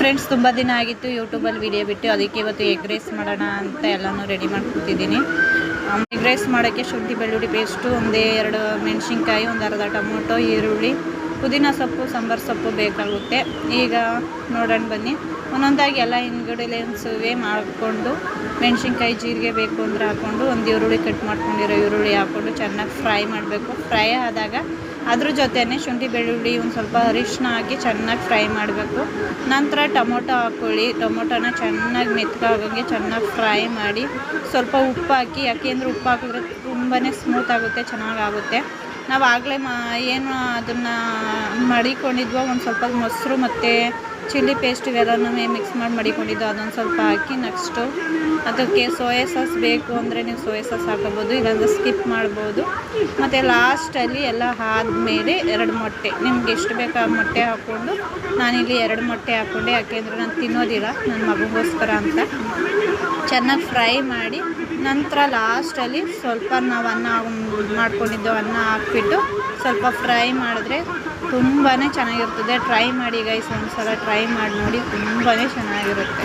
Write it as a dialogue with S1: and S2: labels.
S1: Friends, ತುಂಬ ದಿನ ಆಗಿತ್ತು ಯೂಟ್ಯೂಬಲ್ಲಿ ವಿಡಿಯೋ ಬಿಟ್ಟು. ಅದಕ್ಕೆ ಇವತ್ತು ಎಗ್ ರೈಸ್ ಮಾಡೋಣ ಅಂತ ಎಲ್ಲನೂ ರೆಡಿ ಮಾಡ್ಕೊತಿದ್ದೀನಿ. ಎಗ್ ರೈಸ್ ಮಾಡೋಕ್ಕೆ ಶುಂಠಿ ಬೆಳ್ಳುಳ್ಳಿ ಪೇಸ್ಟು, ಎರಡು ಮೆಣಸಿನ್ಕಾಯಿ, ಒಂದು ಅರ್ಧ ಟೊಮೊಟೊ, ಈರುಳ್ಳಿ, ಪುದೀನ ಸೊಪ್ಪು, ಸಾಂಬಾರು ಸೊಪ್ಪು ಬೇಕಾಗುತ್ತೆ. ಈಗ ನೋಡೋಣ ಬನ್ನಿ. ಒಂದೊಂದಾಗಿ ಎಲ್ಲ ಇಂಗ್ರೀಡಿಯೆಂಟ್ಸುವೆ ಮಾಡಿಕೊಂಡು, ಮೆಣಸಿನ್ಕಾಯಿ, ಜೀರಿಗೆ ಬೇಕು ಅಂದರೆ ಹಾಕ್ಕೊಂಡು, ಒಂದು ಈರುಳ್ಳಿ ಕಟ್ ಮಾಡ್ಕೊಂಡಿರೋ ಈರುಳ್ಳಿ ಹಾಕ್ಕೊಂಡು ಚೆನ್ನಾಗಿ ಫ್ರೈ ಮಾಡಬೇಕು. ಫ್ರೈ ಆದಾಗ ಅದ್ರ ಜೊತೆನೇ ಶುಂಠಿ ಬೆಳ್ಳುಳ್ಳಿ ಒಂದು ಸ್ವಲ್ಪ ಅರಿಶಿನ ಹಾಕಿ ಚೆನ್ನಾಗಿ ಫ್ರೈ ಮಾಡಬೇಕು. ನಂತರ ಟೊಮೊಟೊ ಹಾಕ್ಕೊಳ್ಳಿ. ಟೊಮೊಟೊನ ಚೆನ್ನಾಗಿ ಮೆತ್ತಗಾಗೋಂಗೆ ಚೆನ್ನಾಗಿ ಫ್ರೈ ಮಾಡಿ ಸ್ವಲ್ಪ ಉಪ್ಪು ಹಾಕಿ. ಯಾಕೆಂದರೆ ಉಪ್ಪು ಹಾಕಿದ್ರೆ ತುಂಬಾ ಸ್ಮೂತ್ ಆಗುತ್ತೆ, ಚೆನ್ನಾಗಾಗುತ್ತೆ. ನಾವು ಆಗಲೇ ಏನು ಅದನ್ನು ಮಡಿಕೊಂಡಿದ್ವೋ ಒಂದು ಸ್ವಲ್ಪ ಮೊಸರು ಮತ್ತು ಚಿಲ್ಲಿ ಪೇಸ್ಟ್ ಇವೆಲ್ಲನೂ ಮಿಕ್ಸ್ ಮಾಡಿ ಮಡಿಕೊಂಡಿದ್ದು ಅದೊಂದು ಸ್ವಲ್ಪ ಹಾಕಿ, ನೆಕ್ಸ್ಟು ಅದಕ್ಕೆ ಸೋಯಾ ಸಾಸ್ ಬೇಕು ಅಂದರೆ ನೀವು ಸೋಯಾ ಸಾಸ್ ಹಾಕೋಬೋದು, ಇಲ್ಲಾಂದರೆ ಸ್ಕಿಪ್ ಮಾಡ್ಬೋದು. ಮತ್ತು ಲಾಸ್ಟಲ್ಲಿ ಎಲ್ಲ ಆದಮೇಲೆ 2 ಮೊಟ್ಟೆ, ನಿಮ್ಗೆ ಎಷ್ಟು ಬೇಕು ಆ ಮೊಟ್ಟೆ ಹಾಕ್ಕೊಂಡು, ನಾನಿಲ್ಲಿ 2 ಮೊಟ್ಟೆ ಹಾಕ್ಕೊಂಡೆ. ಯಾಕೆಂದರೆ ನಾನು ತಿನ್ನೋದಿಲ್ಲ, ನನ್ನ ಮಗುಗೋಸ್ಕರ ಅಂತ. ಚೆನ್ನಾಗಿ ಫ್ರೈ ಮಾಡಿ ನಂತರ ಲಾಸ್ಟಲ್ಲಿ ಸ್ವಲ್ಪ ನಾವು ಅನ್ನ ಮಾಡ್ಕೊಂಡಿದ್ದು ಅನ್ನ ಹಾಕ್ಬಿಟ್ಟು ಸ್ವಲ್ಪ ಫ್ರೈ ಮಾಡಿದ್ರೆ ತುಂಬಾ ಚೆನ್ನಾಗಿರ್ತದೆ. ಟ್ರೈ ಮಾಡಿ ಗೈಸ್, ಒಂದು ಸಲ ಟ್ರೈ ಮಾಡಿ ನೋಡಿ, ತುಂಬಾ ಚೆನ್ನಾಗಿರುತ್ತೆ.